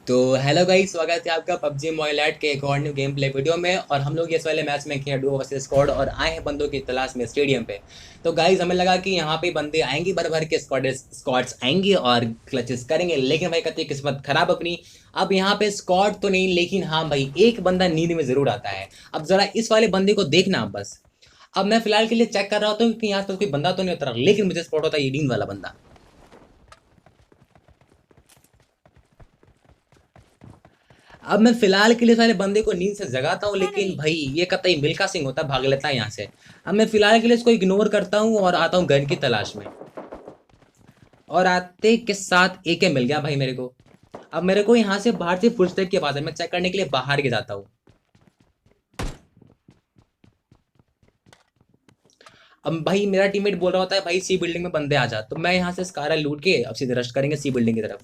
तो hello guys, स्वागत है आपका पबजी मोबाइल के एक और न्यू गेम प्ले वीडियो में। और हम लोग इस वाले मैच में खेल डुओ वर्सेस स्क्वाड और आए हैं बंदों की तलाश में स्टेडियम पे। तो गाइस हमें लगा कि यहाँ पे बंदे आएंगे, भर भर के स्क्वाड्स आएंगे और क्लचेस करेंगे, लेकिन भाई कहते किस्मत खराब अपनी। अब यहाँ पे स्क्वाड तो नहीं, लेकिन हाँ भाई एक बंदा नींद में जरूर आता है। अब जरा इस वाले बंदे को देखना आप बस। अब मैं फिलहाल के लिए चेक कर रहा हूँ कि यहाँ पर कोई बंदा तो नहीं उतरा, लेकिन मुझे स्पॉट होता है ये नींद वाला बंदा। अब मैं फिलहाल के लिए सारे बंदे को नींद से जगाता हूँ, लेकिन भाई ये कतई मिल्खा सिंह होता, भाग लेता है यहाँ से। अब मैं फिलहाल के लिए इसको इग्नोर करता हूँ और आता हूँ गन की तलाश में। और आते के साथ एके मिल गया भाई मेरे को। अब मेरे को यहाँ से बाहर से फुटस्टेप की आवाज है, मैं चेक करने के लिए बाहर के जाता हूँ। अब भाई मेरा टीममेट बोल रहा होता है भाई सी बिल्डिंग में बंदे आ जा, तो मैं यहाँ से स्कारा लूट के अब सीधे रश करेंगे सी बिल्डिंग की तरफ।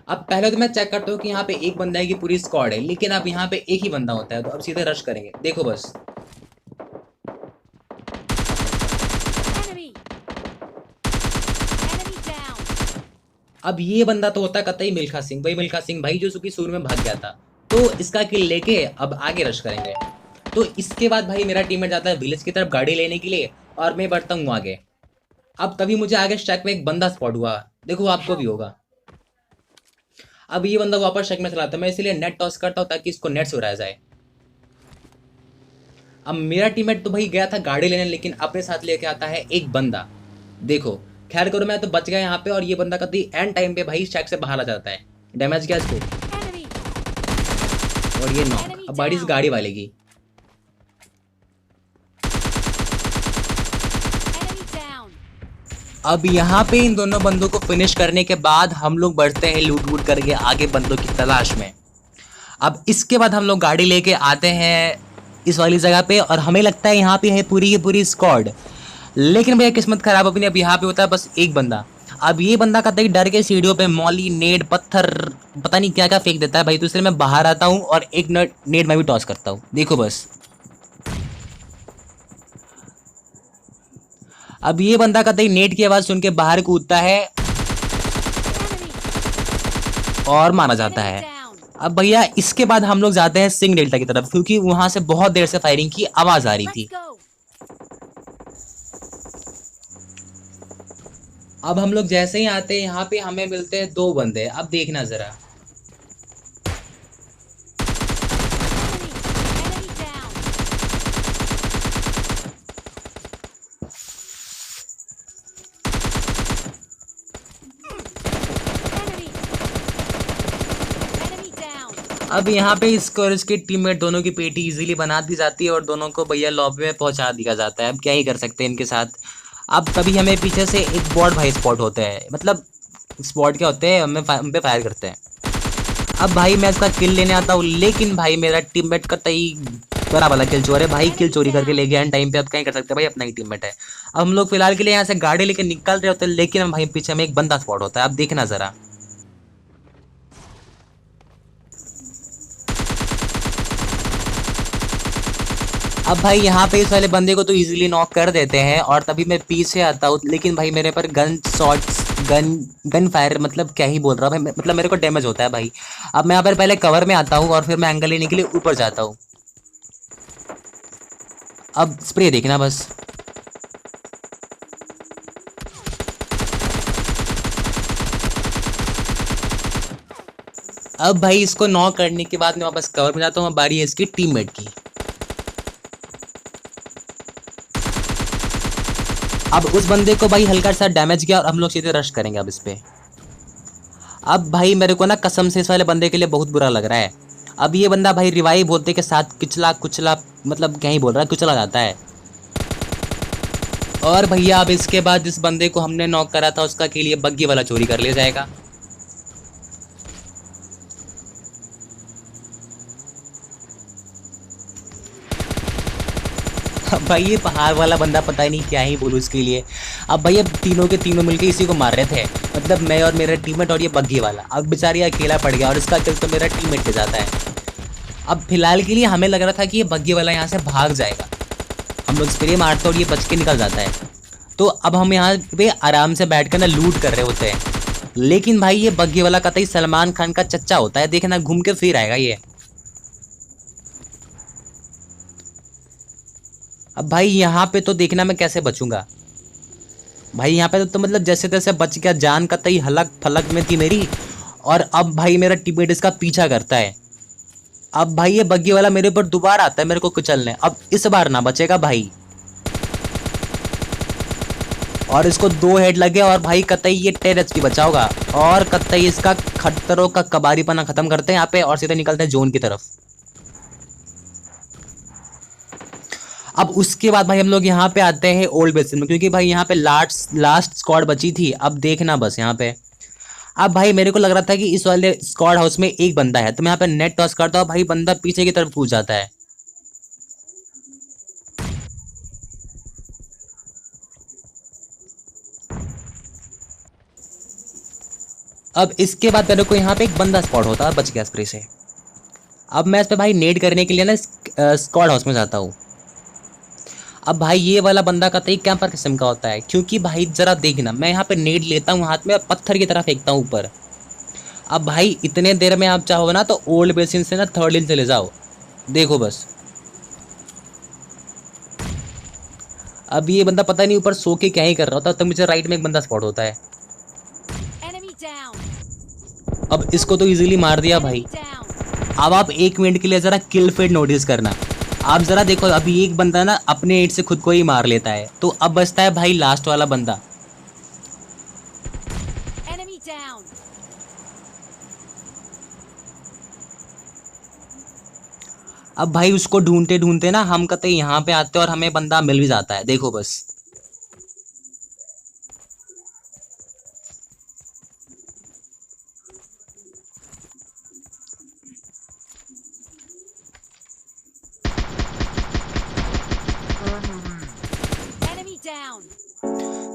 अब पहले तो मैं चेक करता हूँ कि यहाँ पे एक बंदा है कि पूरी स्क्वाड है, लेकिन अब यहाँ पे एक ही बंदा होता है, तो अब सीधे रश करेंगे, देखो बस। अब ये बंदा तो होता है कतई मिल्खा सिंह, वही मिल्खा सिंह भाई जो सुखी सूर में भाग गया था। तो इसका किल लेके अब आगे रश करेंगे। तो इसके बाद भाई मेरा टीममेट जाता है विलेज की तरफ गाड़ी लेने के लिए और मैं बढ़ता हूँ आगे। अब तभी मुझे आगे स्ट्रैक में एक बंदा स्पॉट हुआ, देखो आपको भी होगा। अब ये बंदा वापस शक में चलाता है, मैं इसलिए नेट टॉस करता हूँ ताकि इसको नेट से उड़ाया जाए। अब मेरा टीममेट तो भाई गया था गाड़ी लेने, लेकिन अपने साथ लेके आता है एक बंदा, देखो। खैर करो मैं तो बच गया यहाँ पे, और ये बंदा कभी एंड टाइम पे भाई शक से बाहर आ जाता है। डैमेज किया इसको और ये नॉक। अब बारी इस गाड़ी वाले की। अब यहाँ पे इन दोनों बंदों को फिनिश करने के बाद हम लोग बढ़ते हैं लूट वूट करके आगे बंदों की तलाश में। अब इसके बाद हम लोग गाड़ी लेके आते हैं इस वाली जगह पे, और हमें लगता है यहाँ पे है पूरी की पूरी स्क्वाड, लेकिन भैया किस्मत खराब अपनी। अब यहाँ पे होता है बस एक बंदा। अब ये बंदा कहता है डर के सीढ़ियों पे मौली नेड पत्थर पता नहीं क्या क्या फेंक देता है भाई, तो इसलिए मैं बाहर आता हूँ और एक नेड मैं भी टॉस करता हूँ, देखो बस। अब ये बंदा कहता है नेट की आवाज सुन के बाहर कूदता है और मारा जाता है। अब भैया इसके बाद हम लोग जाते हैं सिंह डेल्टा की तरफ, क्योंकि वहां से बहुत देर से फायरिंग की आवाज आ रही थी। अब हम लोग जैसे ही आते हैं यहाँ पे हमें मिलते हैं दो बंदे। अब देखना जरा, अब यहाँ पे इसको और इसके टीममेट दोनों की पेटी इजीली बना दी जाती है और दोनों को भैया लॉबी में पहुंचा दिया जाता है। अब क्या ही कर सकते हैं इनके साथ। अब तभी हमें पीछे से एक बॉट भाई स्पॉट होते हैं, मतलब स्पॉट क्या होते हैं, हम पे फायर करते हैं। अब भाई मैं इसका किल लेने आता हूँ, लेकिन भाई मेरा टीममेट का तई बड़ा वाला किल चोर है भाई, किल चोरी करके ले गया टाइम पे। अब क्या कर सकते हैं भाई, अपना ही टीममेट है। अब हम लोग फिलहाल के लिए यहाँ से गाड़ी लेके निकल रहे होते हैं, लेकिन भाई पीछे में एक बंदा स्पॉट होता है। अब देखना जरा, अब भाई यहाँ पे इस वाले बंदे को तो इजीली नॉक कर देते हैं, और तभी मैं पीछे आता हूँ, लेकिन भाई मेरे पर गन फायर मतलब क्या ही बोल रहा हूँ भाई, मतलब मेरे को डैमेज होता है भाई। अब मैं यहाँ पर पहले कवर में आता हूँ और फिर मैं एंगल लेने के लिए ऊपर जाता हूँ। अब स्प्रे देखना बस। अब भाई इसको नॉक करने के बाद मैं वापस कवर में जाता हूँ। अब बारी है इसकी टीममेट की। अब उस बंदे को भाई हल्का सा डैमेज किया और हम लोग सीधे रश करेंगे अब इस पे। अब भाई मेरे को ना कसम से इस वाले बंदे के लिए बहुत बुरा लग रहा है। अब ये बंदा भाई रिवाइव होते के साथ किचला कुचला, मतलब क्या ही बोल रहा है, कुचला जाता है। और भैया अब इसके बाद जिस बंदे को हमने नॉक करा था उसका के लिए बग्गी वाला चोरी कर लिया जाएगा। अब भाई ये पहाड़ वाला बंदा पता ही नहीं क्या ही बोलूँ इसके लिए। अब भाई अब तीनों के तीनों मिलके इसी को मार रहे थे, मतलब मैं और मेरा टीममेट और ये बग्गी वाला। अब बेचारी अकेला पड़ गया और इसका किल तो मेरा टीममेट ले जाता है। अब फिलहाल के लिए हमें लग रहा था कि ये बग्गी वाला यहाँ से भाग जाएगा, हम लोग स्प्रे मारते और ये बच के निकल जाता है। तो अब हम यहाँ पे आराम से बैठ कर ना लूट कर रहे होते हैं। लेकिन भाई ये बग्घी वाला कतई सलमान खान का चच्चा होता है, देखना घूम के फिर आएगा ये। अब भाई यहाँ पे तो देखना मैं कैसे बचूंगा। भाई यहाँ पे तो मतलब जैसे तैसे बच गया, जान कतई हलक फलक में थी मेरी। और अब भाई मेरा टीममेट इसका पीछा करता है। अब भाई ये बग्घी वाला मेरे ऊपर दोबारा आता है मेरे को कुचलने। अब इस बार ना बचेगा भाई। और इसको 2 हेड लगे और भाई कतई ये 10 एचपी बचा होगा। और कतई इसका खट्टरों का कबारीपना खत्म करते हैं यहाँ पे और सीधे निकलते हैं जोन की तरफ। अब उसके बाद भाई हम लोग यहाँ पे आते हैं ओल्ड बेसिन में, क्योंकि भाई यहाँ पे लास्ट स्क्वाड बची थी। अब देखना बस यहाँ पे। अब भाई मेरे को लग रहा था कि इस वाले स्क्वाड हाउस में एक बंदा है, तो मैं यहाँ पे नेट टॉस करता हूँ। भाई बंदा पीछे की तरफ कूद जाता है। अब इसके बाद मेरे को यहाँ पे एक बंदा स्पॉट होता है, बच गया स्प्रे से। अब मैं इस पे भाई नेड करने के लिए ना स्क्वाड हाउस में जाता हूँ। अब भाई ये वाला बंदा कतई कैंपर किस्म का होता है, क्योंकि भाई जरा देखना मैं यहाँ पे नेड लेता हूँ हाथ में और पत्थर की तरफ फेंकता हूँ ऊपर। अब भाई इतने देर में आप चाहो ना तो ओल्ड बेसिन से ना 3rd हिल चले जाओ, देखो बस। अब ये बंदा पता नहीं ऊपर सो के क्या ही कर रहा होता, तब मुझे राइट में एक बंदा स्पॉट होता है। अब इसको तो इजीली मार दिया भाई। अब आप 1 मिनट के लिए जरा किल फेड नोटिस करना। आप जरा देखो अभी एक बंदा ना अपने एड से खुद को ही मार लेता है, तो अब बचता है भाई लास्ट वाला बंदा। अब भाई उसको ढूंढते ढूंढते ना हम कतई यहाँ पे आते हैं और हमें बंदा मिल भी जाता है, देखो बस।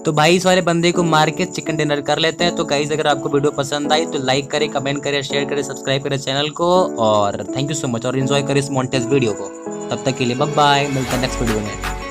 तो भाई इस वाले बंदे को मार के चिकन डिनर कर लेते हैं। तो गाइस अगर आपको वीडियो पसंद आई तो लाइक करें, कमेंट करें, शेयर करें, सब्सक्राइब करें चैनल को। और थैंक यू सो मच और एंजॉय करें इस मॉन्टेज वीडियो को। तब तक के लिए बाय बाय, मिलते हैं नेक्स्ट वीडियो में।